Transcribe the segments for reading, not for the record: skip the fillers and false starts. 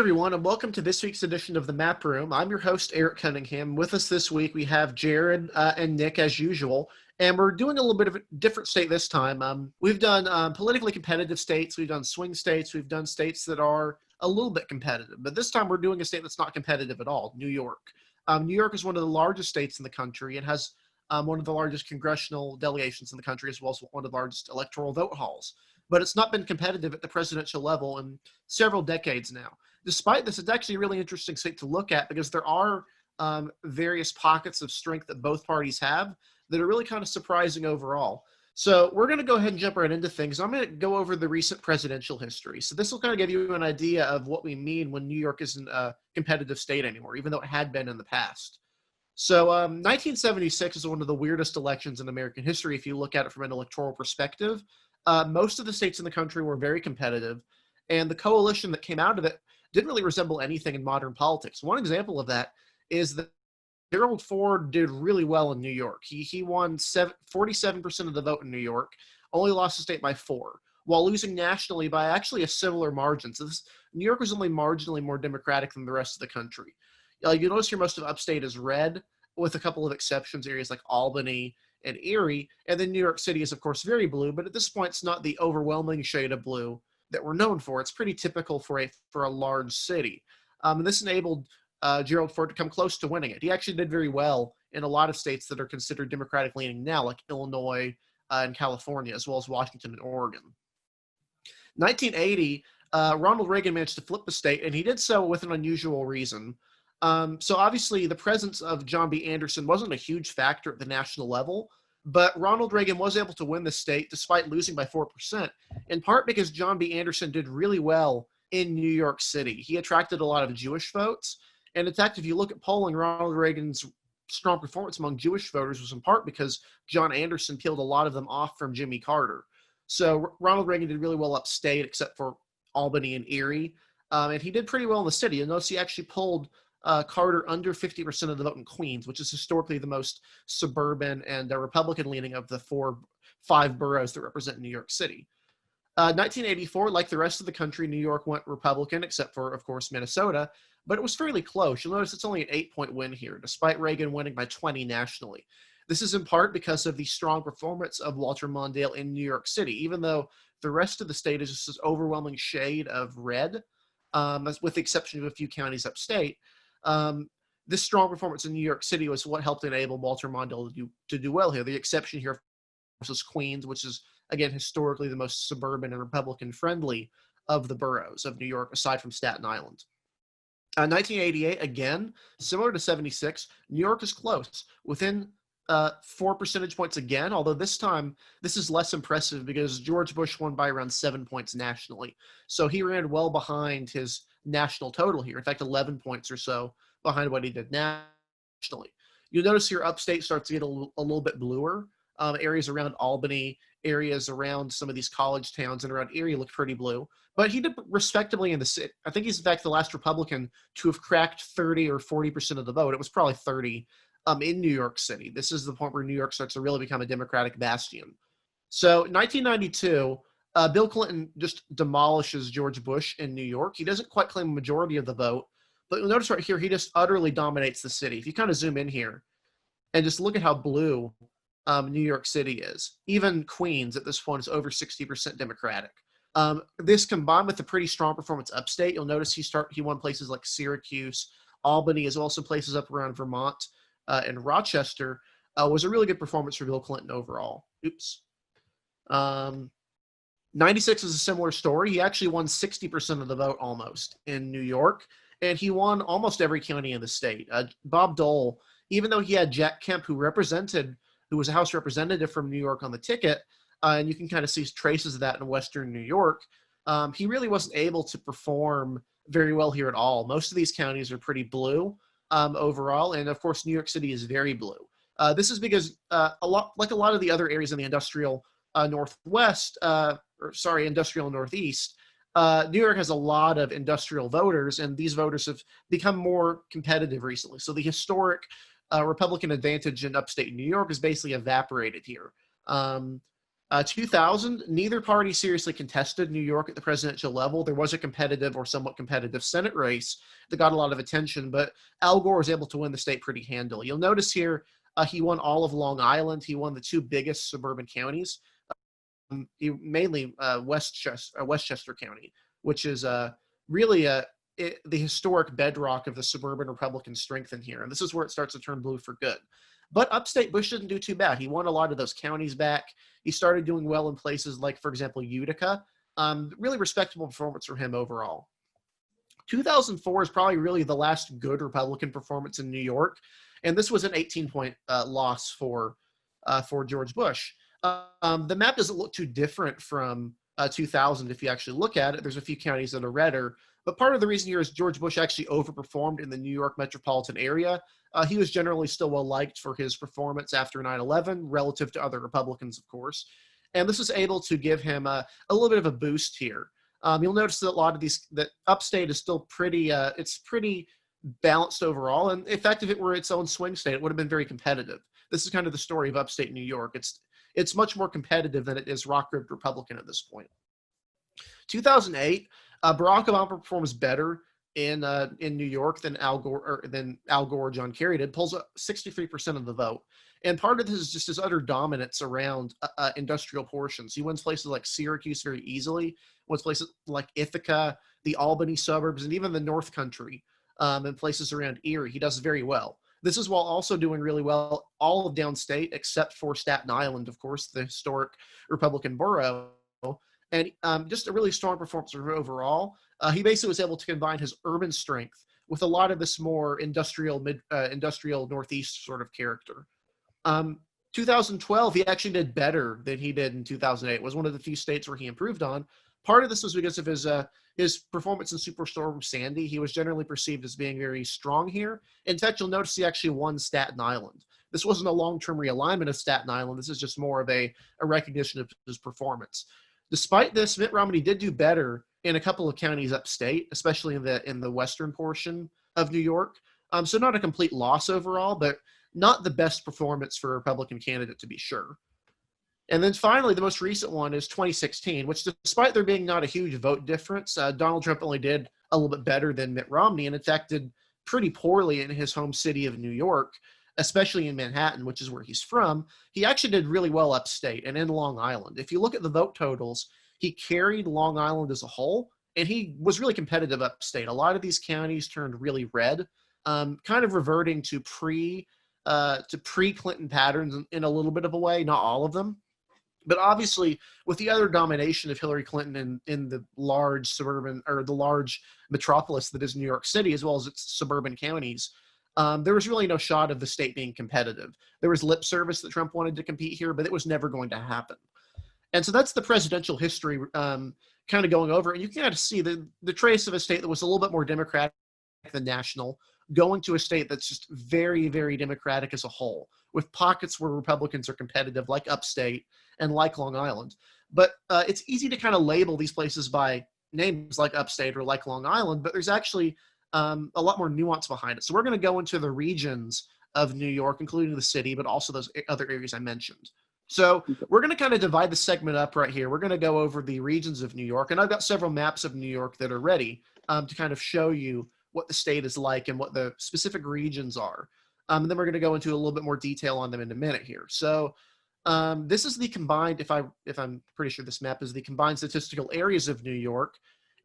everyone, and welcome to this week's edition of the Map Room. I'm your host, Eric Cunningham. With us this week, we have Jared and Nick, as usual, and we're doing a little bit of a different state this time. We've done politically competitive states, we've done swing states, we've done states that are a little bit competitive, but this time we're doing a state that's not competitive at all, New York. New York is one of the largest states in the country and has one of the largest congressional delegations in the country, as well as one of the largest electoral vote halls. But it's not been competitive at the presidential level in several decades now. Despite this, it's actually a really interesting state to look at because there are various pockets of strength that both parties have that are really kind of surprising overall. So we're going to go ahead and jump right into things. I'm going to go over the recent presidential history. So this will kind of give you an idea of what we mean when New York isn't a competitive state anymore, even though it had been in the past. So 1976 is one of the weirdest elections in American history if you look at it from an electoral perspective. Most of the states in the country were very competitive, and the coalition that came out of it didn't really resemble anything in modern politics. One example of that is that Gerald Ford did really well in New York. He won 47% of the vote in New York, only lost the state by 4, while losing nationally by actually a similar margin. So New York was only marginally more Democratic than the rest of the country. You'll notice here most of upstate is red, with a couple of exceptions, areas like Albany and Erie, and then New York City is, of course, very blue, but at this point, it's not the overwhelming shade of blue that we're known for. It's pretty typical for a large city. And this enabled Gerald Ford to come close to winning it. He actually did very well in a lot of states that are considered Democratic-leaning now, like Illinois and California, as well as Washington and Oregon. 1980, Ronald Reagan managed to flip the state, and he did so with an unusual reason. So obviously, the presence of John B. Anderson wasn't a huge factor at the national level, but Ronald Reagan was able to win the state despite losing by 4%, in part because John B. Anderson did really well in New York City. He attracted a lot of Jewish votes, and in fact, if you look at polling, Ronald Reagan's strong performance among Jewish voters was in part because John Anderson peeled a lot of them off from Jimmy Carter. So Ronald Reagan did really well upstate, except for Albany and Erie, and he did pretty well in the city. You'll notice he actually pulled Carter under 50% of the vote in Queens, which is historically the most suburban and Republican-leaning of the 5 boroughs that represent New York City. 1984, like the rest of the country, New York went Republican, except for, of course, Minnesota, but it was fairly close. You'll notice it's only an 8-point win here, despite Reagan winning by 20 nationally. This is in part because of the strong performance of Walter Mondale in New York City, even though the rest of the state is just this overwhelming shade of red, with the exception of a few counties upstate. This strong performance in New York City was what helped enable Walter Mondale to do well here. The exception here, of course, is Queens, which is, again, historically the most suburban and Republican-friendly of the boroughs of New York, aside from Staten Island. 1988, again, similar to 76, New York is close, within 4 percentage points again, although this time this is less impressive because George Bush won by around 7 points nationally. So he ran well behind his national total here. In fact, 11 points or so behind what he did nationally. You'll notice here upstate starts to get a little bit bluer. Areas around Albany, areas around some of these college towns and around Erie look pretty blue. But he did respectably in the city. I think he's, in fact, the last Republican to have cracked 30 or 40% of the vote. It was probably 30 in New York City. This is the point where New York starts to really become a Democratic bastion. So 1992, Bill Clinton just demolishes George Bush in New York. He doesn't quite claim a majority of the vote, but you'll notice right here, he just utterly dominates the city. If you kind of zoom in here and just look at how blue New York City is, even Queens at this point is over 60% Democratic. This combined with the pretty strong performance upstate, you'll notice he won places like Syracuse, Albany, as well as some places up around Vermont and Rochester, was a really good performance for Bill Clinton overall. 96 is a similar story. He actually won 60% of the vote almost in New York, and he won almost every county in the state. Bob Dole, even though he had Jack Kemp, who was a House representative from New York on the ticket, and you can kind of see traces of that in Western New York, he really wasn't able to perform very well here at all. Most of these counties are pretty blue overall, and of course, New York City is very blue. This is because a lot of the other areas in the industrial industrial Northeast, New York has a lot of industrial voters, and these voters have become more competitive recently. So the historic Republican advantage in upstate New York is basically evaporated here. 2000, neither party seriously contested New York at the presidential level. There was a competitive or somewhat competitive Senate race that got a lot of attention, but Al Gore was able to win the state pretty handily. You'll notice here he won all of Long Island. He won the two biggest suburban counties, mainly Westchester County, which is really the historic bedrock of the suburban Republican strength in here. And this is where it starts to turn blue for good. But upstate Bush didn't do too bad. He won a lot of those counties back. He started doing well in places like, for example, Utica. Really respectable performance from him overall. 2004 is probably really the last good Republican performance in New York, and this was an 18-point loss for George Bush. The map doesn't look too different from 2000 if you actually look at it. There's a few counties that are redder, but part of the reason here is George Bush actually overperformed in the New York metropolitan area. He was generally still well-liked for his performance after 9/11, relative to other Republicans, of course. And this is able to give him a little bit of a boost here. You'll notice that a lot of that upstate is still pretty, it's pretty balanced overall. And in fact, if it were its own swing state, it would have been very competitive. This is kind of the story of upstate New York. It's much more competitive than it is rock-ribbed Republican at this point. 2008, Barack Obama performs better in New York than Al Gore or John Kerry did. Pulls up 63% of the vote, and part of this is just his utter dominance around industrial portions. He wins places like Syracuse very easily. Wins places like Ithaca, the Albany suburbs, and even the North Country, and places around Erie. He does very well. This is while also doing really well all of downstate, except for Staten Island, of course, the historic Republican borough. And just a really strong performance overall. He basically was able to combine his urban strength with a lot of this more industrial Northeast sort of character. 2012, he actually did better than he did in 2008. It was one of the few states where he improved on. Part of this was because of his performance in Superstorm Sandy. He was generally perceived as being very strong here. In fact, you'll notice he actually won Staten Island. This wasn't a long-term realignment of Staten Island. This is just more of a recognition of his performance. Despite this, Mitt Romney did do better in a couple of counties upstate, especially in the western portion of New York. So not a complete loss overall, but not the best performance for a Republican candidate, to be sure. And then finally, the most recent one is 2016, which despite there being not a huge vote difference, Donald Trump only did a little bit better than Mitt Romney, and in fact did pretty poorly in his home city of New York, especially in Manhattan, which is where he's from. He actually did really well upstate and in Long Island. If you look at the vote totals, he carried Long Island as a whole, and he was really competitive upstate. A lot of these counties turned really red, kind of reverting to pre-Clinton patterns in a little bit of a way, not all of them. But obviously, with the other domination of Hillary Clinton in the large suburban or the large metropolis that is New York City, as well as its suburban counties, there was really no shot of the state being competitive. There was lip service that Trump wanted to compete here, but it was never going to happen. And so that's the presidential history kind of going over. And you can kind of see the trace of a state that was a little bit more Democratic than national, going to a state that's just very, very Democratic as a whole, with pockets where Republicans are competitive, like upstate and like Long Island. But it's easy to kind of label these places by names like upstate or like Long Island, but there's actually a lot more nuance behind it. So we're going to go into the regions of New York, including the city, but also those other areas I mentioned. So we're going to kind of divide the segment up right here. We're going to go over the regions of New York, and I've got several maps of New York that are ready to kind of show you what the state is like and what the specific regions are. And then we're going to go into a little bit more detail on them in a minute here. So this is the combined, if I'm pretty sure this map is the combined statistical areas of New York.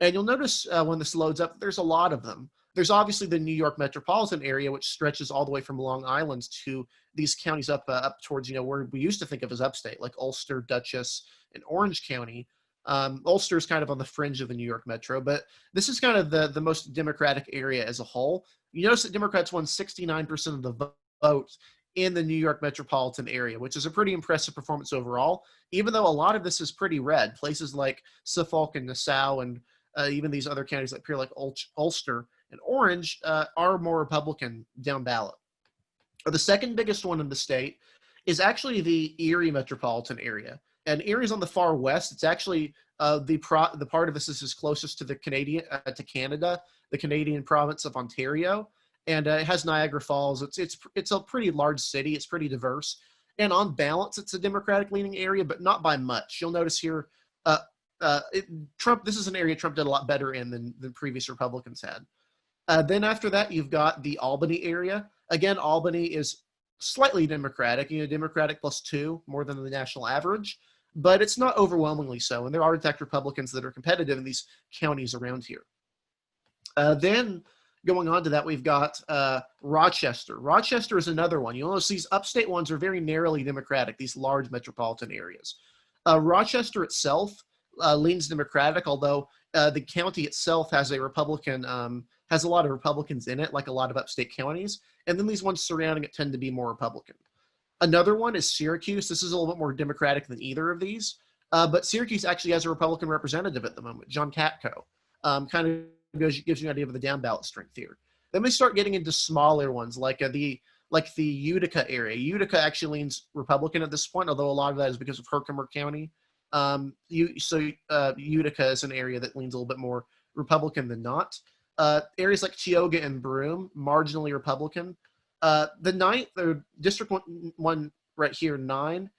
And you'll notice when this loads up, there's a lot of them. There's obviously the New York metropolitan area, which stretches all the way from Long Island to these counties up towards, where we used to think of as upstate, like Ulster, Dutchess, and Orange County. Ulster is kind of on the fringe of the New York metro, but this is kind of the most Democratic area as a whole. You notice that Democrats won 69% of the vote in the New York metropolitan area, which is a pretty impressive performance overall, even though a lot of this is pretty red. Places like Suffolk and Nassau and even these other counties like Ulster and Orange are more Republican down ballot. The second biggest one in the state is actually the Erie metropolitan area. And Erie's on the far west. It's actually the part of this is closest to the Canada, the Canadian province of Ontario, and it has Niagara Falls. It's a pretty large city. It's pretty diverse, and on balance, it's a Democratic-leaning area, but not by much. You'll notice here, Trump. This is an area Trump did a lot better in than previous Republicans had. Then after that, you've got the Albany area. Again, Albany is slightly Democratic, Democratic +2, more than the national average, but it's not overwhelmingly so. And there are, in fact, Republicans that are competitive in these counties around here. Then going on to that, we've got Rochester. Rochester is another one. You'll notice these upstate ones are very narrowly Democratic, these large metropolitan areas. Rochester itself leans Democratic, although the county itself has a Republican, has a lot of Republicans in it, like a lot of upstate counties. And then these ones surrounding it tend to be more Republican. Another one is Syracuse. This is a little bit more Democratic than either of these. But Syracuse actually has a Republican representative at the moment, John Katko. Kind of gives you an idea of the down ballot strength here. Then we start getting into smaller ones like the Utica area. Utica actually leans Republican at this point, although a lot of that is because of Herkimer County. Utica is an area that leans a little bit more Republican than not. Areas like Tioga and Broome, marginally Republican. The District 1 right here, 9,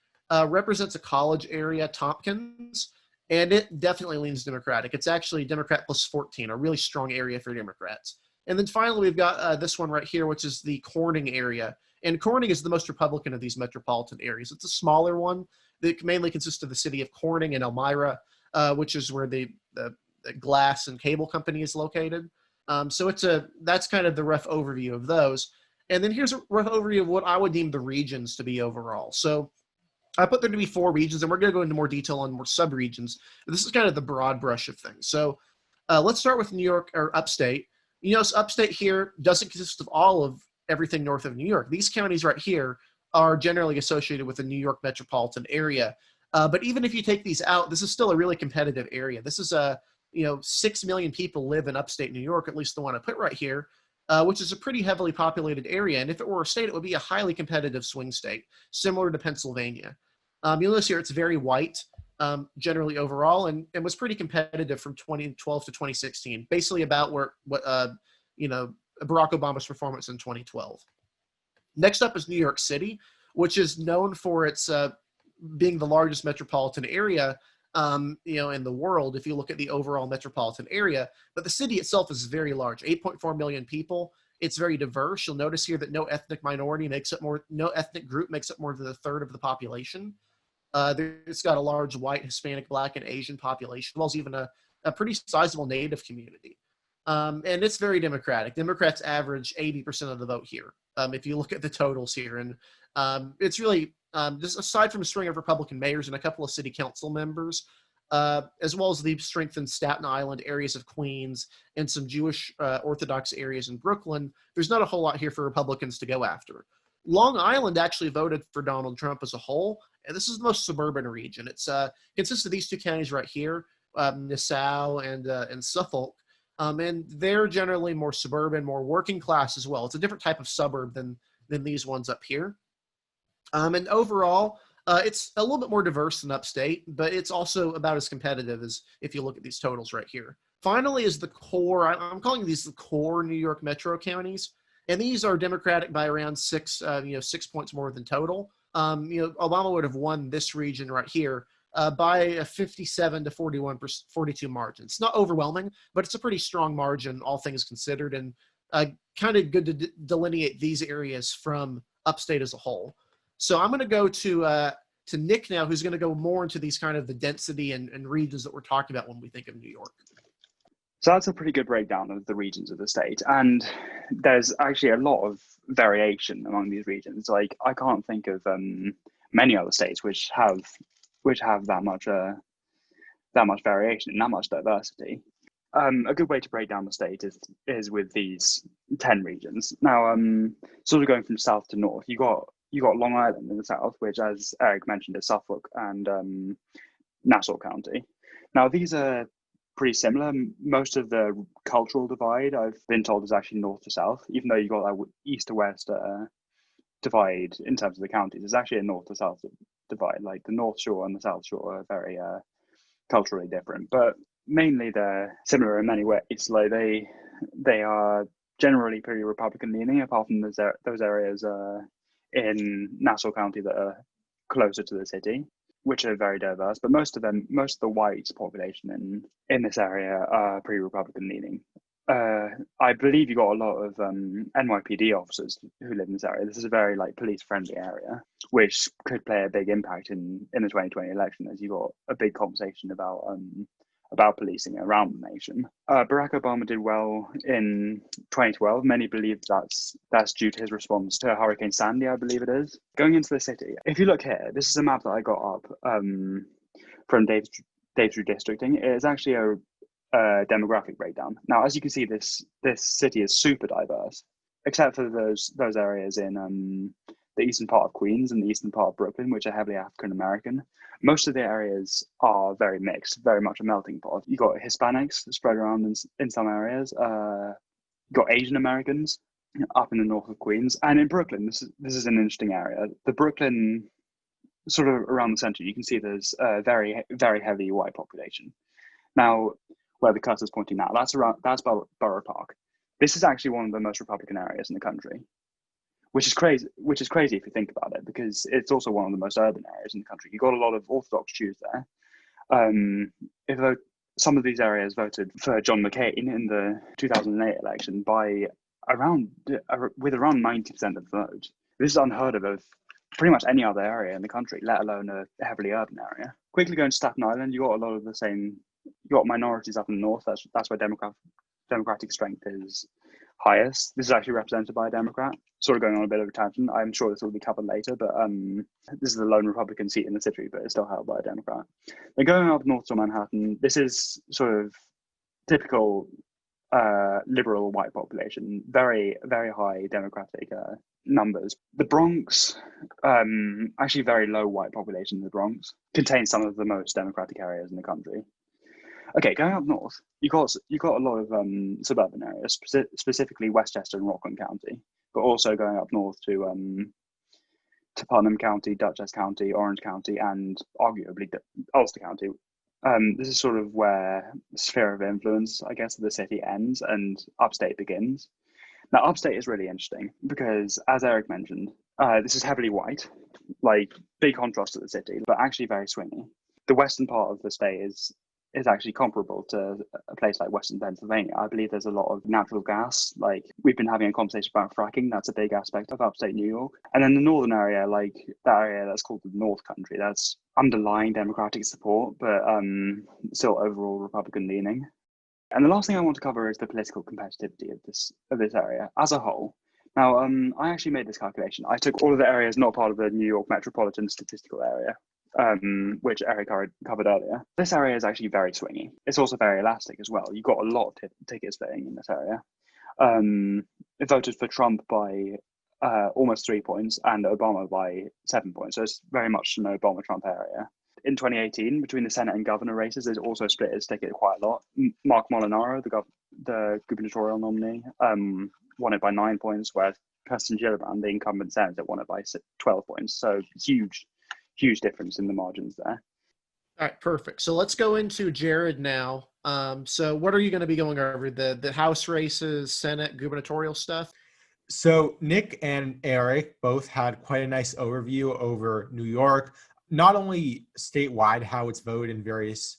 represents a college area, Tompkins, and it definitely leans Democratic. It's actually Democrat +14, a really strong area for Democrats. And then finally, we've got this one right here, which is the Corning area. And Corning is the most Republican of these metropolitan areas. It's a smaller one that mainly consists of the city of Corning and Elmira, which is where the glass and cable company is located. So that's kind of the rough overview of those. And then here's a rough overview of what I would deem the regions to be overall. So I put there to be 4 regions, and we're going to go into more detail on more subregions. This is kind of the broad brush of things. So let's start with New York, or upstate. Upstate here doesn't consist of all of everything north of New York. These counties right here are generally associated with the New York metropolitan area. But even if you take these out, this is still a really competitive area. This is 6 million people live in upstate New York, at least the one I put right here, which is a pretty heavily populated area. And if it were a state, it would be a highly competitive swing state, similar to Pennsylvania. You'll notice here it's very white, generally overall, and was pretty competitive from 2012 to 2016, basically about what Barack Obama's performance in 2012. Next up is New York City, which is known for its being the largest metropolitan area in the world, if you look at the overall metropolitan area. But the city itself is very large, 8.4 million people. It's very diverse. You'll notice here that no ethnic group makes up more than a third of the population. It's got a large white, Hispanic, Black, and Asian population, as well as even a pretty sizable Native community. And it's very Democratic. Democrats average 80% of the vote here, if you look at the totals here. And it's really, just aside from a string of Republican mayors and a couple of city council members, as well as the strengthened Staten Island, areas of Queens, and some Jewish Orthodox areas in Brooklyn, there's not a whole lot here for Republicans to go after. Long Island actually voted for Donald Trump as a whole, and this is the most suburban region. It consists of these 2 counties right here, Nassau and Suffolk, and they're generally more suburban, more working class as well. It's a different type of suburb than these ones up here. And overall, it's a little bit more diverse than upstate, but it's also about as competitive as if you look at these totals right here. Finally is the core. I'm calling these the core New York metro counties, and these are Democratic by around 6 points more than total. Obama would have won this region right here by a 57 to 42 margin. It's not overwhelming, but it's a pretty strong margin, all things considered, and kind of good to delineate these areas from upstate as a whole. So I'm going to go to Nick now, who's going to go more into these kind of the density and regions that we're talking about when we think of New York. So that's a pretty good breakdown of the regions of the state. And there's actually a lot of variation among these regions. Like, I can't think of many other states which have that much variation and that much diversity. A good way to break down the state is with these 10 regions. Now, sort of going from south to north, you got Long Island in the south, which, as Eric mentioned, is Suffolk and Nassau County. Now, these are pretty similar. Most of the cultural divide, I've been told, is actually north to south, even though you got that east to west divide in terms of the counties. It's actually a north to south divide. Like, the North Shore and the South Shore are very culturally different, but mainly they're similar in many ways. Like, they are generally pretty Republican leaning, apart from those areas in Nassau County that are closer to the city, which are very diverse. But most of the white population in this area are pretty Republican leaning. I believe you got a lot of NYPD officers who live in this area. This is a very police friendly area, which could play a big impact in the 2020 election, as you got a big conversation about policing around the nation. Barack Obama did well in 2012. Many believe that's due to his response to Hurricane Sandy, I believe it is. Going into the city, if you look here, this is a map that I got up from Dave's Redistricting. It is actually a demographic breakdown. Now, as you can see, this city is super diverse, except for those areas in the eastern part of Queens and the eastern part of Brooklyn, which are heavily African American. Most of the areas are very mixed, very much a melting pot. You got Hispanics spread around in some areas. You got Asian Americans up in the north of Queens, and in Brooklyn, this is an interesting area. The Brooklyn, sort of around the center, you can see there's a very, very heavy white population. Now, where the cursor's pointing now, that's Borough Park. This is actually one of the most Republican areas in the country, which is crazy if you think about it, because it's also one of the most urban areas in the country. You got a lot of Orthodox Jews there. Some of these areas voted for John McCain in the 2008 election with around 90% of the vote. This is unheard of pretty much any other area in the country, let alone a heavily urban area. Quickly going to Staten Island, you got a lot of the same. You got minorities up in the north. That's where democratic strength is highest. This is actually represented by a Democrat. Sort of going on a bit of a tangent. I'm sure this will be covered later, but this is the lone Republican seat in the city, but it's still held by a Democrat. Then going up north to Manhattan, this is sort of typical liberal white population, very, very high Democratic numbers. The Bronx, actually very low white population in the Bronx, contains some of the most Democratic areas in the country. Okay, going up north, you got a lot of suburban areas, specifically Westchester and Rockland County, but also going up north to Putnam County, Dutchess County, Orange County, and arguably Ulster County. This is sort of where the sphere of influence, I guess, of the city ends and upstate begins. Now, upstate is really interesting because, as Eric mentioned, this is heavily white, big contrast to the city, but actually very swingy. The western part of the state is actually comparable to a place like Western Pennsylvania. I believe there's a lot of natural gas. We've been having a conversation about fracking. That's a big aspect of upstate New York. And then the northern area, that area that's called the North Country, that's underlying Democratic support, but still overall Republican leaning. And the last thing I want to cover is the political competitivity of this area as a whole. Now, I actually made this calculation. I took all of the areas not part of the New York metropolitan statistical area, which Eric covered earlier. This area is actually very swingy. It's also very elastic as well. You've got a lot of ticket splitting in this area. It voted for Trump by almost 3 points and Obama by 7 points. So it's very much an Obama-Trump area. In 2018, between the Senate and governor races, there's also split its ticket quite a lot. Mark Molinaro, the gubernatorial nominee, won it by 9 points, whereas Kirsten Gillibrand, the incumbent senator, won it by 12 points. So huge difference in the margins there. All right, perfect. So let's go into Jared now. So what are you going to be going over? The House races, Senate, gubernatorial stuff? So Nick and Eric both had quite a nice overview over New York, not only statewide, how it's voted in various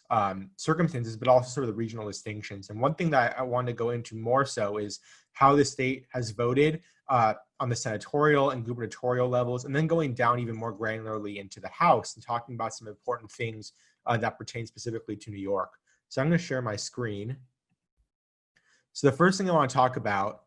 circumstances, but also sort of the regional distinctions. And one thing that I want to go into more so is how the state has voted on the senatorial and gubernatorial levels, and then going down even more granularly into the House and talking about some important things that pertain specifically to New York. So I'm going to share my screen. So the first thing I want to talk about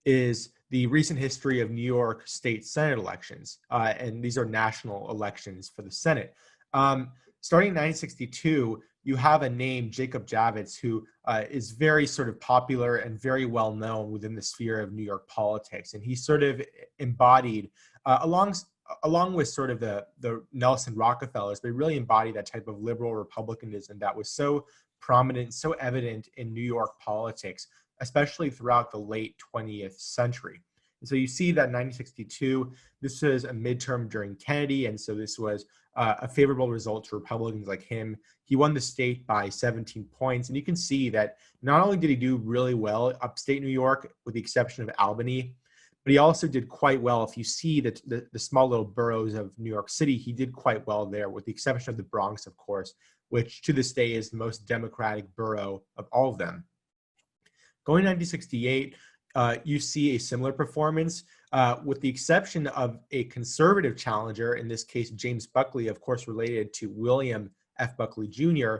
is the recent history of New York State Senate elections. And these are national elections for the Senate. Starting in 1962, you have a name, Jacob Javits, who is very sort of popular and very well known within the sphere of New York politics. And he sort of embodied, along with sort of the Nelson Rockefellers, they really embodied that type of liberal republicanism that was so prominent, so evident in New York politics, especially throughout the late 20th century. And so you see that in 1962, this was a midterm during Kennedy, and so this was a favorable result to Republicans like him. He won the state by 17 points, and you can see that not only did he do really well upstate New York, with the exception of Albany, but he also did quite well. If you see the small little boroughs of New York City, he did quite well there, with the exception of the Bronx, of course, which to this day is the most Democratic borough of all of them. Going to 1968, you see a similar performance, with the exception of a conservative challenger, in this case, James Buckley, of course, related to William F. Buckley Jr.,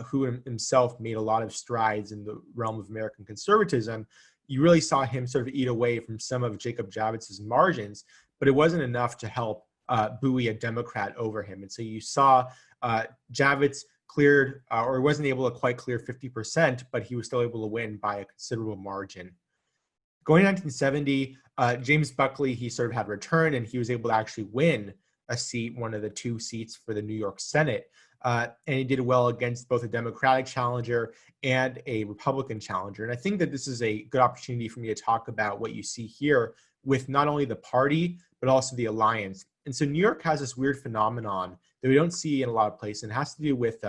who himself made a lot of strides in the realm of American conservatism. You really saw him sort of eat away from some of Jacob Javitz's margins, but it wasn't enough to help buoy a Democrat over him. And so you saw Javits cleared, or wasn't able to quite clear 50%, but he was still able to win by a considerable margin. Going to 1970, James Buckley, he sort of had returned, and he was able to actually win a seat, one of the two seats for the New York Senate. And he did well against both a Democratic challenger and a Republican challenger. And I think that this is a good opportunity for me to talk about what you see here with not only the party, but also the alliance. And so New York has this weird phenomenon that we don't see in a lot of places, and it has to do with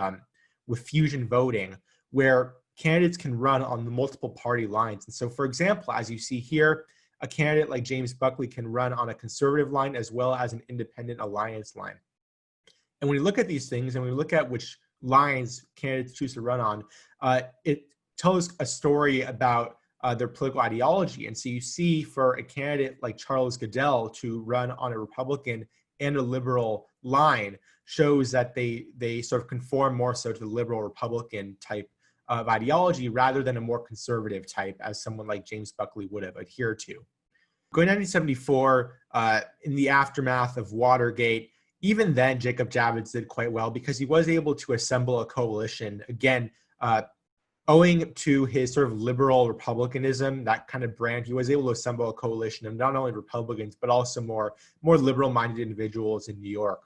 fusion voting, where candidates can run on the multiple party lines. And so, for example, as you see here, a candidate like James Buckley can run on a conservative line as well as an independent alliance line. And when we look at these things and we look at which lines candidates choose to run on, it tells a story about their political ideology. And so you see for a candidate like Charles Goodell to run on a Republican and a liberal line shows that they sort of conform more so to the liberal Republican type of ideology rather than a more conservative type, as someone like James Buckley would have adhered to. Going to 1974, in the aftermath of Watergate, even then Jacob Javits did quite well because he was able to assemble a coalition, again, owing to his sort of liberal republicanism, that kind of brand. He was able to assemble a coalition of not only Republicans, but also more liberal-minded individuals in New York.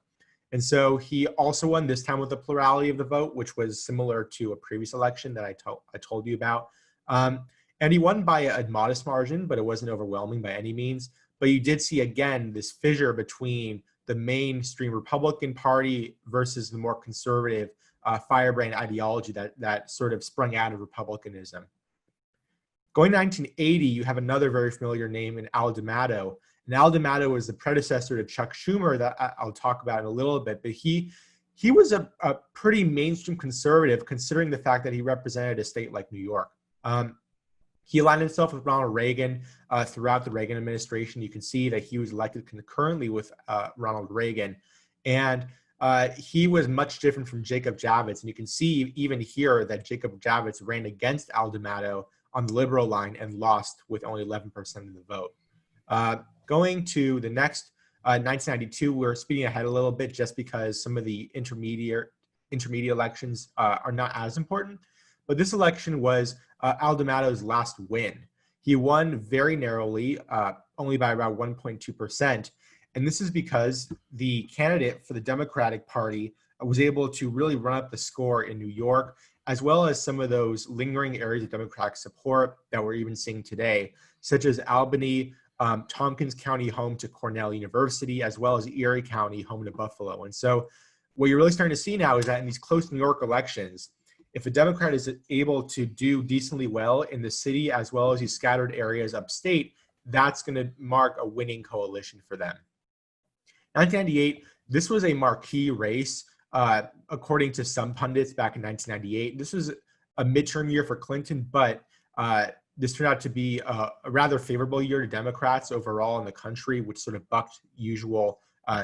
And so he also won this time with a plurality of the vote, which was similar to a previous election that I told you about. And he won by a modest margin, but it wasn't overwhelming by any means. But you did see, again, this fissure between the mainstream Republican Party versus the more conservative firebrand ideology that sort of sprung out of Republicanism. Going to 1980, you have another very familiar name in Al D'Amato. And Al D'Amato was the predecessor to Chuck Schumer that I'll talk about in a little bit, but he was a pretty mainstream conservative, considering the fact that he represented a state like New York. He aligned himself with Ronald Reagan throughout the Reagan administration. You can see that he was elected concurrently with Ronald Reagan. And he was much different from Jacob Javits. And you can see even here that Jacob Javits ran against Al D'Amato on the liberal line and lost with only 11% of the vote. Going to the next 1992, we're speeding ahead a little bit just because some of the intermediate elections are not as important. But this election was Al D'Amato's last win. He won very narrowly, only by about 1.2%. And this is because the candidate for the Democratic Party was able to really run up the score in New York, as well as some of those lingering areas of Democratic support that we're even seeing today, such as Albany, Tompkins County, home to Cornell University, as well as Erie County, home to Buffalo. And so what you're really starting to see now is that in these close New York elections, if a Democrat is able to do decently well in the city, as well as these scattered areas upstate, that's going to mark a winning coalition for them. 1998, this was a marquee race, according to some pundits back in 1998. This was a midterm year for Clinton, but this turned out to be a rather favorable year to Democrats overall in the country, which sort of bucked usual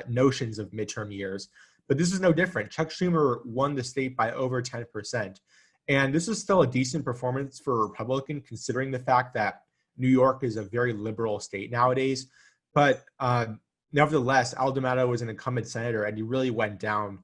notions of midterm years. But this is no different. Chuck Schumer won the state by over 10%. And this is still a decent performance for a Republican, considering the fact that New York is a very liberal state nowadays. But nevertheless, Al D'Amato was an incumbent senator, and he really went down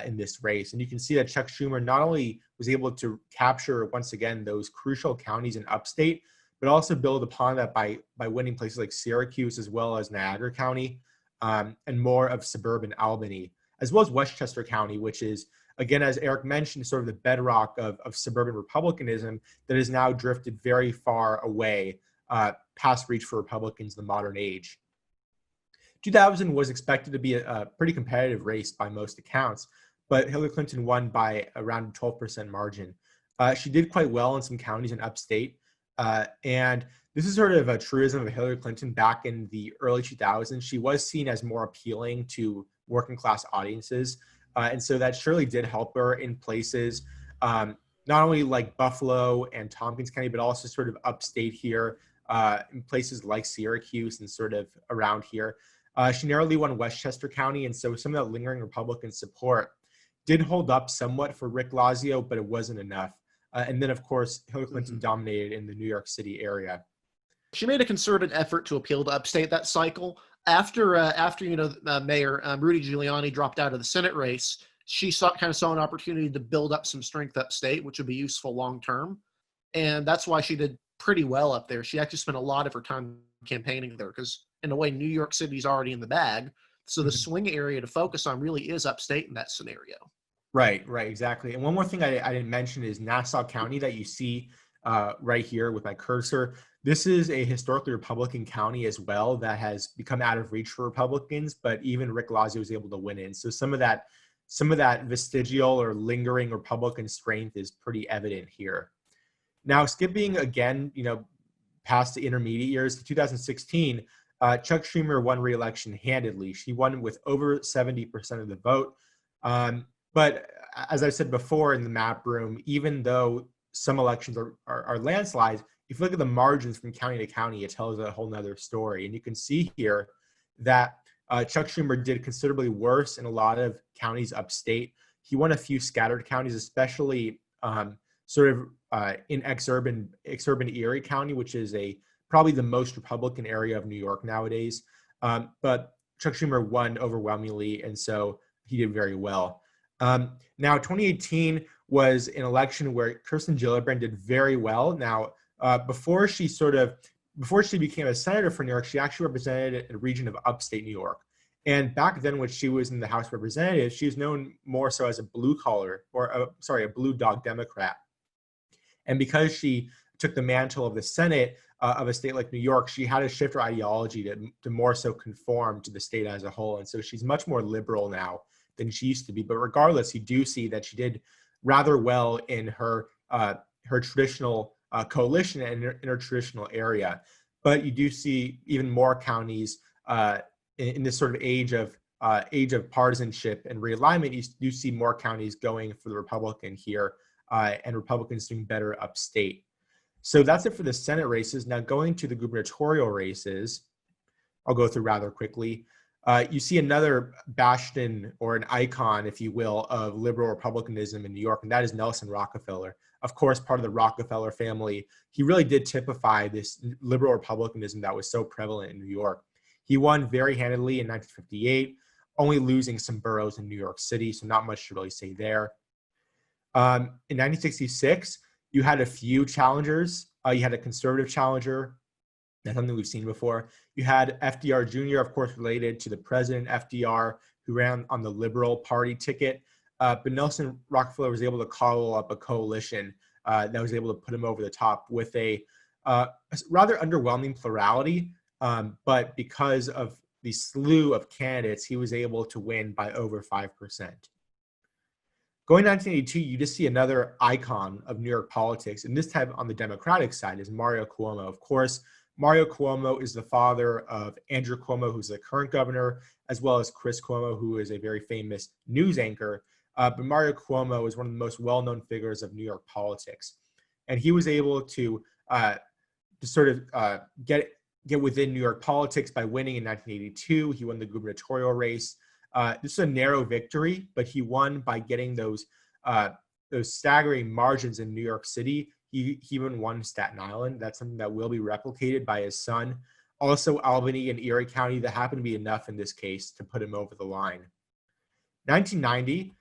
in this race. And you can see that Chuck Schumer not only was able to capture, once again, those crucial counties in upstate, but also build upon that by winning places like Syracuse, as well as Niagara County, and more of suburban Albany, as well as Westchester County, which is, again, as Eric mentioned, sort of the bedrock of suburban Republicanism that has now drifted very far away, past reach for Republicans in the modern age. 2000 was expected to be a pretty competitive race by most accounts, but Hillary Clinton won by around a 12% margin. She did quite well in some counties in upstate, and This is sort of a truism of Hillary Clinton back in the early 2000s. She was seen as more appealing to working class audiences. And so that surely did help her in places, not only like Buffalo and Tompkins County, but also sort of upstate here, in places like Syracuse and sort of around here. She narrowly won Westchester County, and so some of that lingering Republican support did hold up somewhat for Rick Lazio, but it wasn't enough. And then, of course, Hillary Clinton dominated in the New York City area. She made a concerted effort to appeal to upstate that cycle. After Mayor Rudy Giuliani dropped out of the Senate race, she saw an opportunity to build up some strength upstate, which would be useful long term. And that's why she did pretty well up there. She actually spent a lot of her time campaigning there because, in a way, New York City's already in the bag. So the swing area to focus on really is upstate in that scenario. Right, exactly. And one more thing I didn't mention is Nassau County that you see right here with my cursor. This is a historically Republican county as well that has become out of reach for Republicans, but even Rick Lazio was able to win in. So some of that vestigial or lingering Republican strength is pretty evident here. Now, skipping again, past the intermediate years, to 2016, Chuck Schumer won re-election handedly. She won with over 70% of the vote. But as I said before in the map room, even though some elections are landslides, if you look at the margins from county to county, it tells a whole nother story. And you can see here that Chuck Schumer did considerably worse in a lot of counties upstate. He won a few scattered counties, especially in exurban Erie County, which is probably the most Republican area of New York nowadays. But Chuck Schumer won overwhelmingly, and so he did very well. Now, 2018 was an election where Kirsten Gillibrand did very well. Now, before she became a senator for New York, she actually represented a region of upstate New York. And back then, when she was in the House of Representatives, she was known more so as a blue dog Democrat. And because she took the mantle of the Senate of a state like New York, she had to shift her ideology to more so conform to the state as a whole. And so she's much more liberal now than she used to be. But regardless, you do see that she did rather well in her traditional coalition and in her traditional area. But you do see even more counties in this sort of age of partisanship and realignment. You do see more counties going for the Republican here, and Republicans doing better upstate. So that's it for the Senate races. Now going to the gubernatorial races, I'll go through rather quickly. You see another bastion or an icon, if you will, of liberal republicanism in New York, and that is Nelson Rockefeller. Of course, part of the Rockefeller family. He really did typify this liberal republicanism that was so prevalent in New York. He won very handedly in 1958, only losing some boroughs in New York City, so not much to really say there. In 1966, you had a few challengers. You had a conservative challenger. That's something we've seen before. You had FDR Jr., of course, related to the president, FDR, who ran on the Liberal Party ticket. But Nelson Rockefeller was able to call up a coalition that was able to put him over the top with a rather underwhelming plurality. But because of the slew of candidates, he was able to win by over 5%. Going to 1982, you just see another icon of New York politics, and this time on the Democratic side is Mario Cuomo. Of course, Mario Cuomo is the father of Andrew Cuomo, who's the current governor, as well as Chris Cuomo, who is a very famous news anchor. But Mario Cuomo is one of the most well-known figures of New York politics. And he was able to get within New York politics by winning in 1982. He won the gubernatorial race. This is a narrow victory, but he won by getting those staggering margins in New York City. He even won Staten Island. That's something that will be replicated by his son. Also, Albany and Erie County, that happened to be enough in this case to put him over the line. 1990,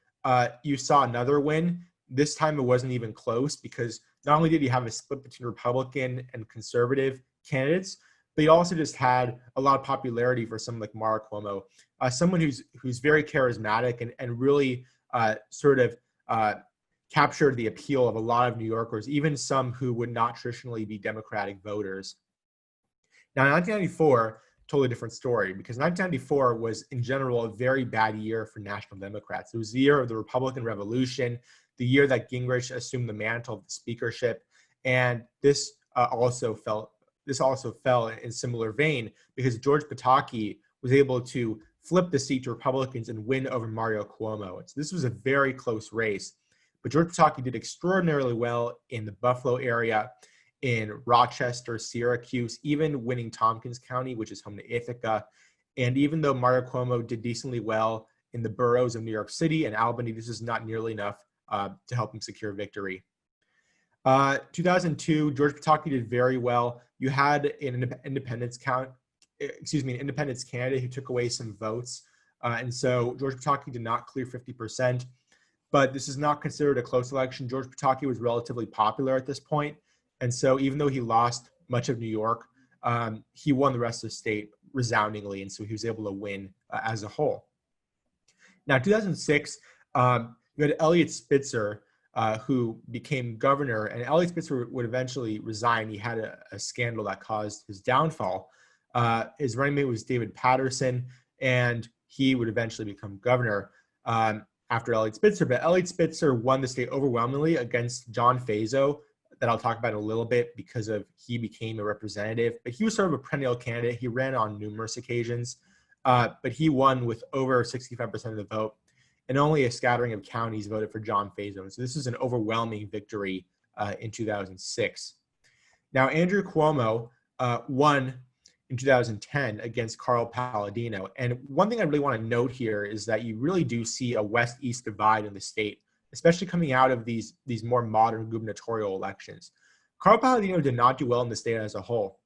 you saw another win. This time it wasn't even close because not only did you have a split between Republican and conservative candidates, but you also just had a lot of popularity for someone like Mario Cuomo, someone who's very charismatic and really captured the appeal of a lot of New Yorkers, even some who would not traditionally be Democratic voters. Now, in 1994, totally different story, because 1994 was, in general, a very bad year for National Democrats. It was the year of the Republican Revolution, the year that Gingrich assumed the mantle of the speakership, and this this also fell in similar vein because George Pataki was able to flip the seat to Republicans and win over Mario Cuomo. So this was a very close race. But George Pataki did extraordinarily well in the Buffalo area, in Rochester, Syracuse, even winning Tompkins County, which is home to Ithaca. And even though Mario Cuomo did decently well in the boroughs of New York City and Albany, this is not nearly enough to help him secure victory. 2002, George Pataki did very well. You had an independence candidate who took away some votes. And so George Pataki did not clear 50%. But this is not considered a close election. George Pataki was relatively popular at this point. And so even though he lost much of New York, he won the rest of the state resoundingly. And so he was able to win as a whole. Now, 2006, you had Elliot Spitzer, who became governor. And Elliot Spitzer would eventually resign. He had a scandal that caused his downfall. His running mate was David Patterson, and he would eventually become governor after Elliot Spitzer. But Elliot Spitzer won the state overwhelmingly against John Faso, that I'll talk about in a little bit because he became a representative. But he was sort of a perennial candidate. He ran on numerous occasions, but he won with over 65% of the vote, and only a scattering of counties voted for John Faso. So this is an overwhelming victory in 2006. Now, Andrew Cuomo won in 2010 against Carl Palladino. And one thing I really want to note here is that you really do see a West-East divide in the state, especially coming out of these more modern gubernatorial elections. Carl Palladino did not do well in the state as a whole,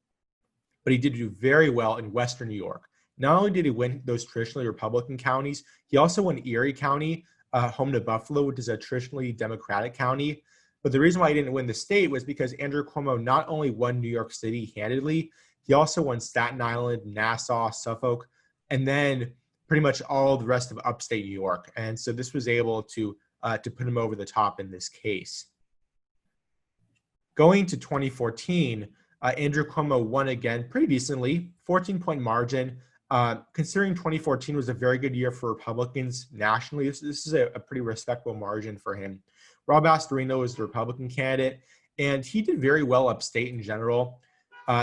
but he did do very well in Western New York. Not only did he win those traditionally Republican counties, he also won Erie County, home to Buffalo, which is a traditionally Democratic county. But the reason why he didn't win the state was because Andrew Cuomo not only won New York City handedly, he also won Staten Island, Nassau, Suffolk, and then pretty much all the rest of upstate New York. And so this was able to put him over the top in this case. Going to 2014, Andrew Cuomo won again pretty decently, 14-point margin. Considering 2014 was a very good year for Republicans nationally, this is a pretty respectable margin for him. Rob Astorino was the Republican candidate, and he did very well upstate in general.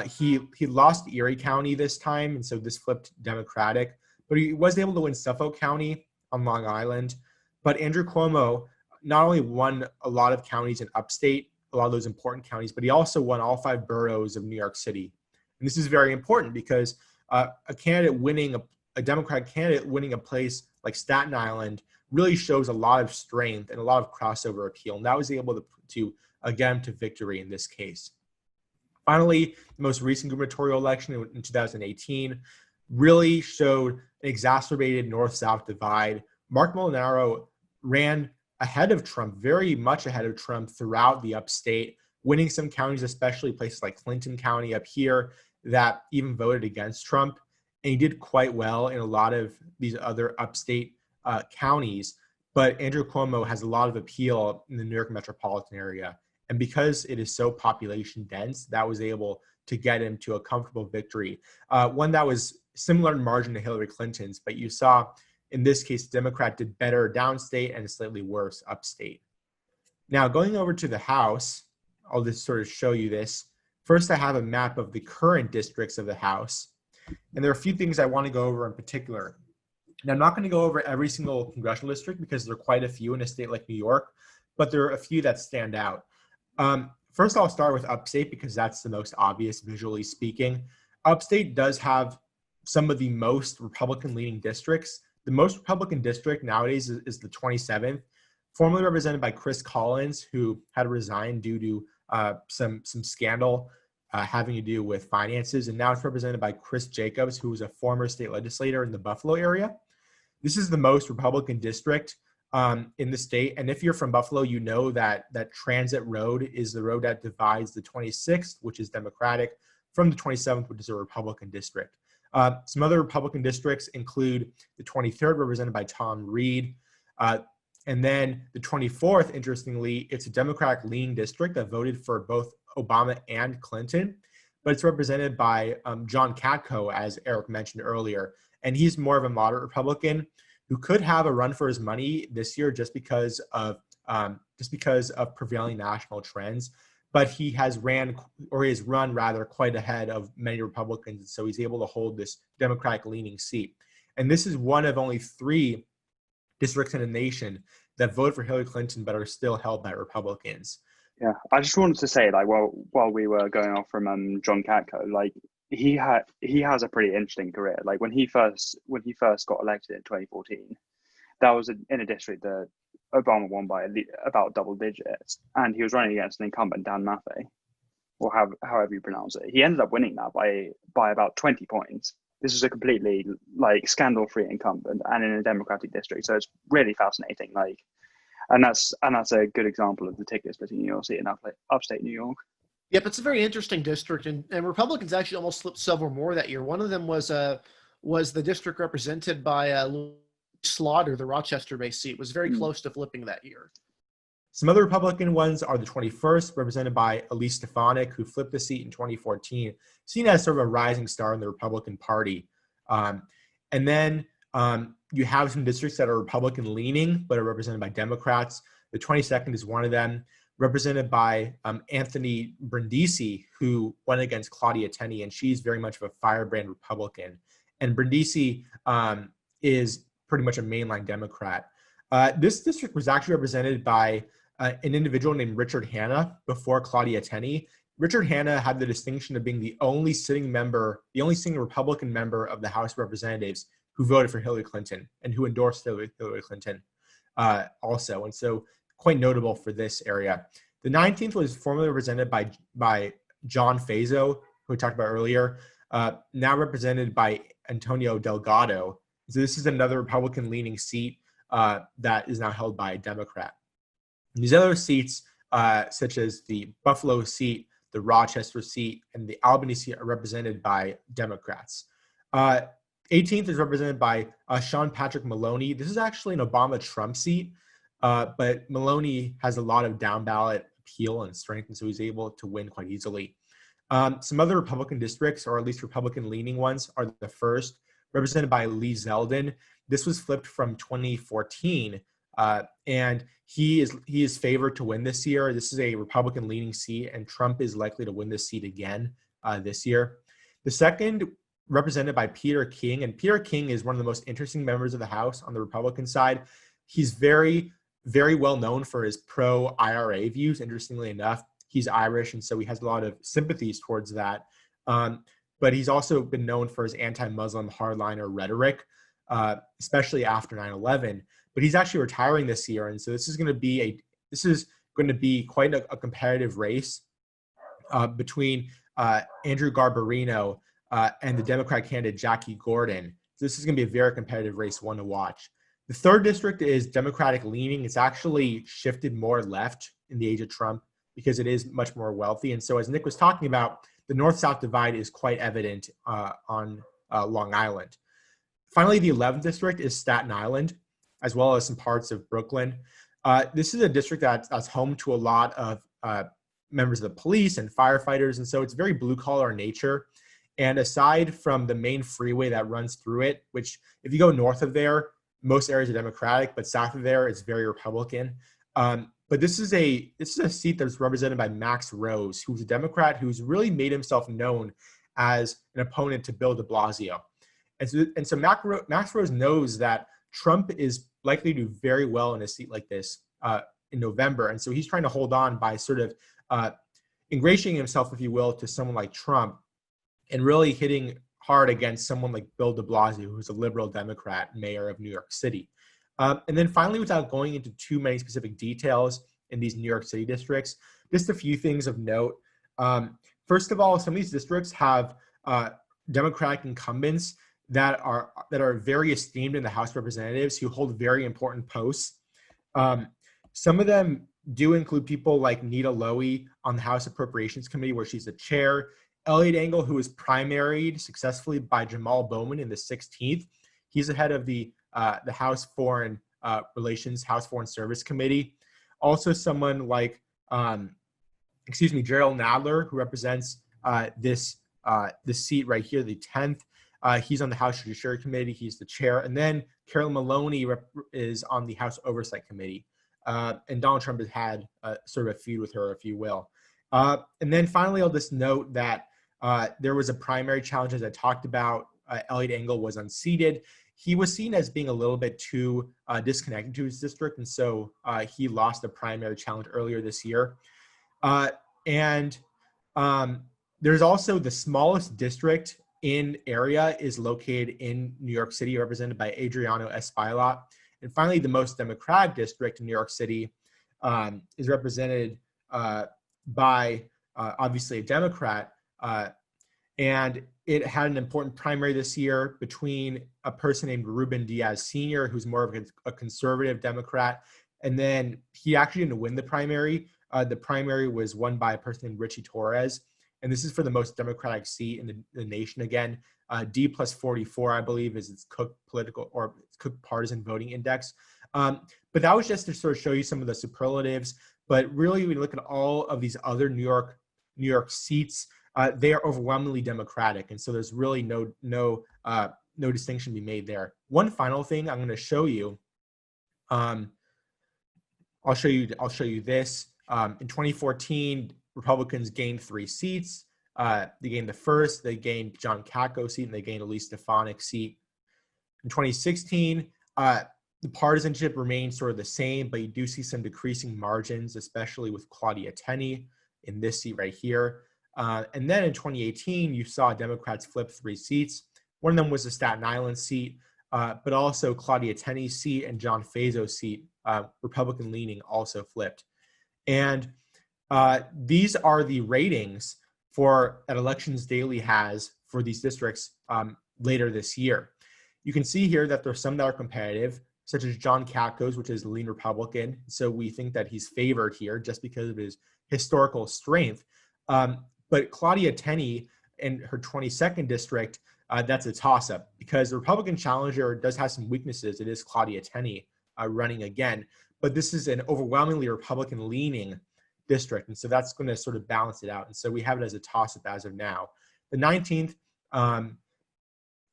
He lost Erie County this time, and so this flipped Democratic, but he was able to win Suffolk County on Long Island. But Andrew Cuomo not only won a lot of counties in upstate, a lot of those important counties, but he also won all 5 boroughs of New York City. And this is very important because a Democratic candidate winning a place like Staten Island really shows a lot of strength and a lot of crossover appeal. And that was able to again, to victory in this case. Finally, the most recent gubernatorial election in 2018 really showed an exacerbated North-South divide. Mark Molinaro ran ahead of Trump, very much ahead of Trump throughout the upstate, winning some counties, especially places like Clinton County up here, that even voted against Trump. And he did quite well in a lot of these other upstate counties. But Andrew Cuomo has a lot of appeal in the New York metropolitan area. And because it is so population dense, that was able to get him to a comfortable victory. One that was similar in margin to Hillary Clinton's, but you saw in this case, the Democrat did better downstate and slightly worse upstate. Now, going over to the House, I'll just sort of show you this. First, I have a map of the current districts of the House. And there are a few things I want to go over in particular. Now, I'm not going to go over every single congressional district because there are quite a few in a state like New York, but there are a few that stand out. First, I'll start with upstate because that's the most obvious visually speaking. Upstate does have some of the most Republican-leaning districts. The most Republican district nowadays is the 27th, formerly represented by Chris Collins, who had to resign due to some scandal having to do with finances, and now it's represented by Chris Jacobs, who was a former state legislator in the Buffalo area. This is the most Republican district in the state, and if you're from Buffalo, you know that Transit Road is the road that divides the 26th, which is Democratic, from the 27th, which is a Republican district. Some other Republican districts include the 23rd, represented by Tom Reed. And then the 24th, interestingly, it's a Democratic-leaning district that voted for both Obama and Clinton, but it's represented by John Katko, as Eric mentioned earlier. And he's more of a moderate Republican who could have a run for his money this year just because of prevailing national trends. but he has run rather quite ahead of many Republicans. So he's able to hold this Democratic leaning seat. And this is one of only 3 districts in the nation that voted for Hillary Clinton but are still held by Republicans. Yeah, I just wanted to say, like, while we were going off from John Katko, like he has a pretty interesting career. Like when he first got elected in 2014, that was in a district that Obama won by about double digits, and he was running against an incumbent, Dan Maffei, or however you pronounce it. He ended up winning that by about 20 points. This is a completely like scandal-free incumbent and in a Democratic district, so it's really fascinating. Like, and that's a good example of the ticket splitting you'll see in upstate New York. Yep, it's a very interesting district, and Republicans actually almost flipped several more that year. One of them was the district represented by Slaughter, the Rochester-based seat, was very close to flipping that year. Some other Republican ones are the 21st, represented by Elise Stefanik, who flipped the seat in 2014, seen as sort of a rising star in the Republican Party. And then you have some districts that are Republican-leaning, but are represented by Democrats. The 22nd is one of them, represented by Anthony Brindisi, who went against Claudia Tenney, and she's very much of a firebrand Republican. And Brindisi is pretty much a mainline Democrat. This district was actually represented by an individual named Richard Hanna before Claudia Tenney. Richard Hanna had the distinction of being the only sitting Republican member of the House of Representatives who voted for Hillary Clinton and who endorsed Hillary Clinton also. And so quite notable for this area. The 19th was formerly represented by John Faso, who we talked about earlier, now represented by Antonio Delgado. So this is another Republican-leaning seat that is now held by a Democrat. And these other seats, such as the Buffalo seat, the Rochester seat, and the Albany seat, are represented by Democrats. 18th is represented by Sean Patrick Maloney. This is actually an Obama-Trump seat, but Maloney has a lot of down-ballot appeal and strength, and so he's able to win quite easily. Some other Republican districts, or at least Republican-leaning ones, are the 1st, represented by Lee Zeldin. This was flipped from 2014, and he is favored to win this year. This is a Republican-leaning seat, and Trump is likely to win this seat again this year. The 2nd, represented by Peter King, and Peter King is one of the most interesting members of the House on the Republican side. He's very, very well known for his pro-IRA views. Interestingly enough, he's Irish, and so he has a lot of sympathies towards that. But he's also been known for his anti-Muslim hardliner rhetoric, especially after 9/11. But he's actually retiring this year, and so this is going to be quite a competitive race between Andrew Garbarino and the Democratic candidate Jackie Gordon. So this is going to be a very competitive race, one to watch. The 3rd district is Democratic leaning. It's actually shifted more left in the age of Trump because it is much more wealthy. And so as Nick was talking about, the North-South divide is quite evident on Long Island. Finally, the 11th district is Staten Island, as well as some parts of Brooklyn. This is a district that's home to a lot of members of the police and firefighters, and so it's very blue-collar in nature. And aside from the main freeway that runs through it, which if you go north of there, most areas are Democratic, but south of there, it's very Republican. But this is a seat that's represented by Max Rose, who's a Democrat who's really made himself known as an opponent to Bill de Blasio. And so Max Rose knows that Trump is likely to do very well in a seat like this in November. And so he's trying to hold on by sort of ingratiating himself, if you will, to someone like Trump and really hitting hard against someone like Bill de Blasio, who's a liberal Democrat mayor of New York City. And then finally, without going into too many specific details in these New York City districts, just a few things of note. First of all, some of these districts have Democratic incumbents that are very esteemed in the House of Representatives who hold very important posts. Some of them do include people like Nita Lowey on the House Appropriations Committee, where she's the chair. Elliot Engel, who was primaried successfully by Jamal Bowman in the 16th. He's the head of the House Foreign Relations, House Foreign Service Committee. Also someone like, Gerald Nadler, who represents this seat right here, the 10th. He's on the House Judiciary Committee. He's the chair. And then Carolyn Maloney is on the House Oversight Committee. And Donald Trump has had sort of a feud with her, if you will. And then finally, I'll just note that there was a primary challenge, as I talked about. Elliot Engel was unseated. He was seen as being a little bit too disconnected to his district, and so he lost the primary challenge earlier this year. And there's also the smallest district in area is located in New York City, represented by Adriano Espaillat. And finally, the most Democratic district in New York City is represented by obviously a Democrat. And it had an important primary this year between a person named Ruben Diaz Sr., who's more of a conservative Democrat. And then he actually didn't win the primary. The primary was won by a person named Richie Torres. And this is for the most Democratic seat in the nation again. D plus 44, I believe, is its Cook political or Cook partisan voting index. But that was just to sort of show you some of the superlatives. But really, when you look at all of these other New York seats, they are overwhelmingly Democratic, and so there's really no distinction to be made there. One final thing I'm going to show you. I'll show you this. In 2014, Republicans gained 3 seats. They gained the first, they gained John Katko's seat, and they gained Elise Stefanik's seat. In 2016, the partisanship remains sort of the same, but you do see some decreasing margins, especially with Claudia Tenney in this seat right here. And then in 2018, you saw Democrats flip 3 seats. One of them was the Staten Island seat, but also Claudia Tenney's seat and John Fazo's seat, Republican leaning, also flipped. And these are the ratings that Elections Daily has for these districts later this year. You can see here that there's some that are competitive, such as John Katko's, which is a lean Republican. So we think that he's favored here just because of his historical strength. But Claudia Tenney in her 22nd district, that's a toss-up because the Republican challenger does have some weaknesses. It is Claudia Tenney running again, but this is an overwhelmingly Republican-leaning district, and so that's going to sort of balance it out. And so we have it as a toss-up as of now. The 19th,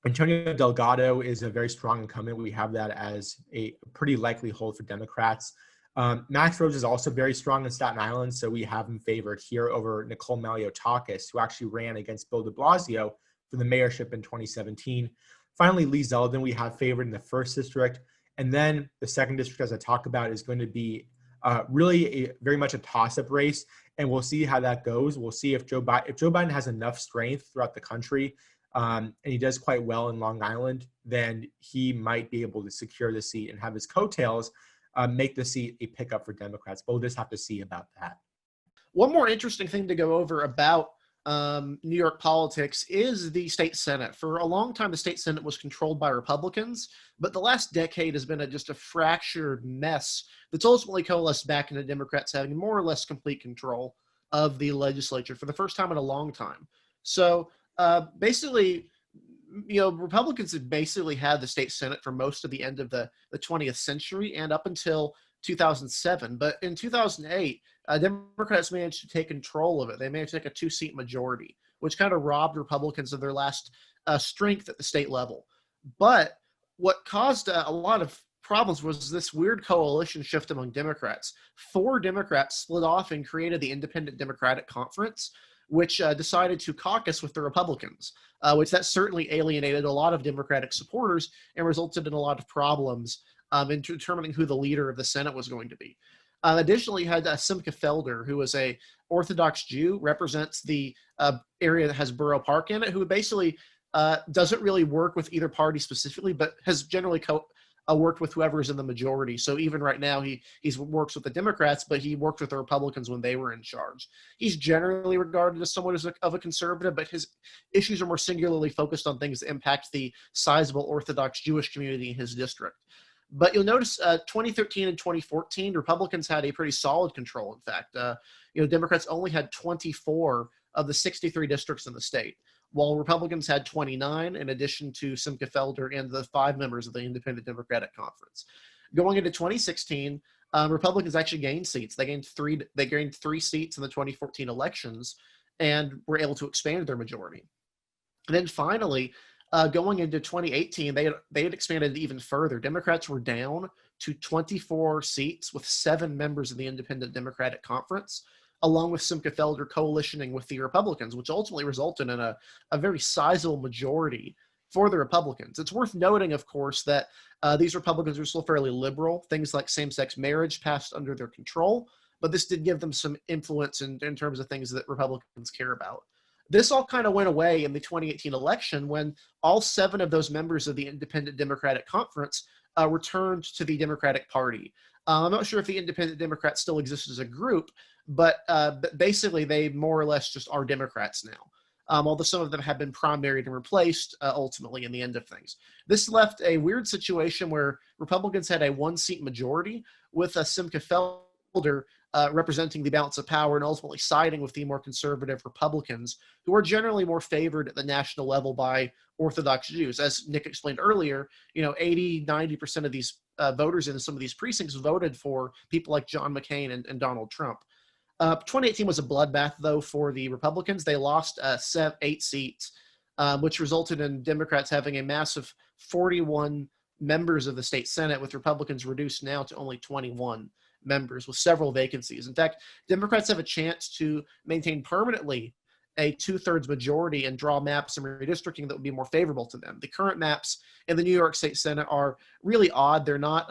Antonio Delgado is a very strong incumbent. We have that as a pretty likely hold for Democrats. Max Rose is also very strong in Staten Island, so we have him favored here over Nicole Maliotakis, who actually ran against Bill de Blasio for the mayorship in 2017. Finally, Lee Zeldin we have favored in the 1st district. And then the 2nd district, as I talk about, is going to be really very much a toss-up race, and we'll see how that goes. We'll see if Joe Biden has enough strength throughout the country, and he does quite well in Long Island, then he might be able to secure the seat and have his coattails make the seat a pickup for Democrats. But we'll just have to see about that. One more interesting thing to go over about New York politics is the state Senate. For a long time, the state Senate was controlled by Republicans, but the last decade has been just a fractured mess that's ultimately coalesced back into Democrats having more or less complete control of the legislature for the first time in a long time. So basically, Republicans have basically had the state Senate for most of the end of the 20th century and up until 2007. But in 2008, Democrats managed to take control of it. They managed to take a 2-seat majority, which kind of robbed Republicans of their last strength at the state level. But what caused a lot of problems was this weird coalition shift among Democrats. 4 Democrats split off and created the Independent Democratic Conference, which decided to caucus with the Republicans, which that certainly alienated a lot of Democratic supporters and resulted in a lot of problems in determining who the leader of the Senate was going to be. Additionally, you had Simcha Felder, who is a Orthodox Jew, represents the area that has Borough Park in it, who basically doesn't really work with either party specifically, but has generally worked with whoever is in the majority. So even right now, he works with the Democrats, but he worked with the Republicans when they were in charge. He's generally regarded as somewhat of a conservative, but his issues are more singularly focused on things that impact the sizable Orthodox Jewish community in his district. But you'll notice 2013 and 2014, Republicans had a pretty solid control. In fact, Democrats only had 24 of the 63 districts in the state, while Republicans had 29, in addition to Simcha Felder and the 5 members of the Independent Democratic Conference. Going into 2016, Republicans actually gained seats. They gained 3 seats in the 2014 elections and were able to expand their majority. And then finally, going into 2018, they had expanded even further. Democrats were down to 24 seats with 7 members of the Independent Democratic Conference. along with Simca Felder coalitioning with the Republicans, which ultimately resulted in a very sizable majority for the Republicans. It's worth noting, of course, that these Republicans are still fairly liberal. Things like same-sex marriage passed under their control, but this did give them some influence in terms of things that Republicans care about. This all kind of went away in the 2018 election when all 7 of those members of the Independent Democratic Conference returned to the Democratic Party. I'm not sure if the Independent Democrats still exist as a group, but basically they more or less just are Democrats now. Although some of them have been primaried and replaced ultimately in the end of things. This left a weird situation where Republicans had a 1-seat majority with Simca Felder representing the balance of power and ultimately siding with the more conservative Republicans, who are generally more favored at the national level by Orthodox Jews. As Nick explained earlier, 80, 90% of these voters in some of these precincts voted for people like John McCain and Donald Trump. 2018 was a bloodbath, though, for the Republicans. They lost 8 seats, which resulted in Democrats having a massive 41 members of the state Senate, with Republicans reduced now to only 21 members with several vacancies. In fact, Democrats have a chance to maintain permanently a 2/3 majority and draw maps and redistricting that would be more favorable to them. The current maps in the New York State Senate are really odd. They're not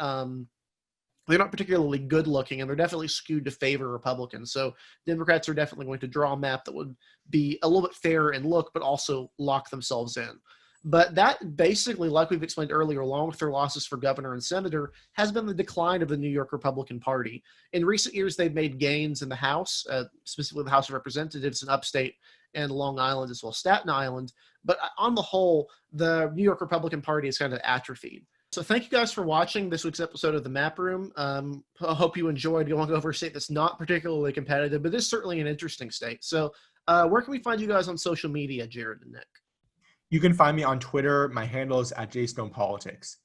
particularly good looking, and they're definitely skewed to favor Republicans. So Democrats are definitely going to draw a map that would be a little bit fairer in look, but also lock themselves in. But that basically, like we've explained earlier, along with their losses for governor and senator, has been the decline of the New York Republican Party. In recent years, they've made gains in the House, specifically the House of Representatives in upstate and Long Island, as well as Staten Island. But on the whole, the New York Republican Party is kind of atrophied. So thank you guys for watching this week's episode of The Map Room. I hope you enjoyed going over a state that's not particularly competitive, but is certainly an interesting state. So where can we find you guys on social media, Jared and Nick? You can find me on Twitter. My handle is @JStonePolitics.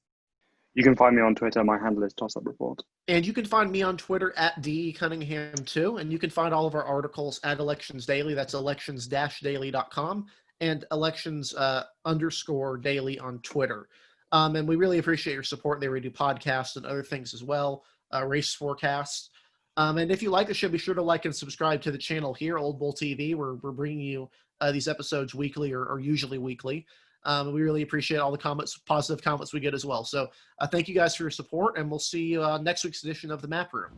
You can find me on Twitter. My handle is TossUpReport. And you can find me on Twitter @DCunningham too. And you can find all of our articles at Elections Daily. That's elections-daily.com and elections_daily on Twitter. And we really appreciate your support there. We do podcasts and other things as well, race forecasts. And if you like the show, be sure to like and subscribe to the channel here, Old Bull TV, where we're bringing you these episodes weekly or usually weekly. We really appreciate all the comments, positive comments we get as well. So thank you guys for your support, and we'll see you next week's edition of The Map Room.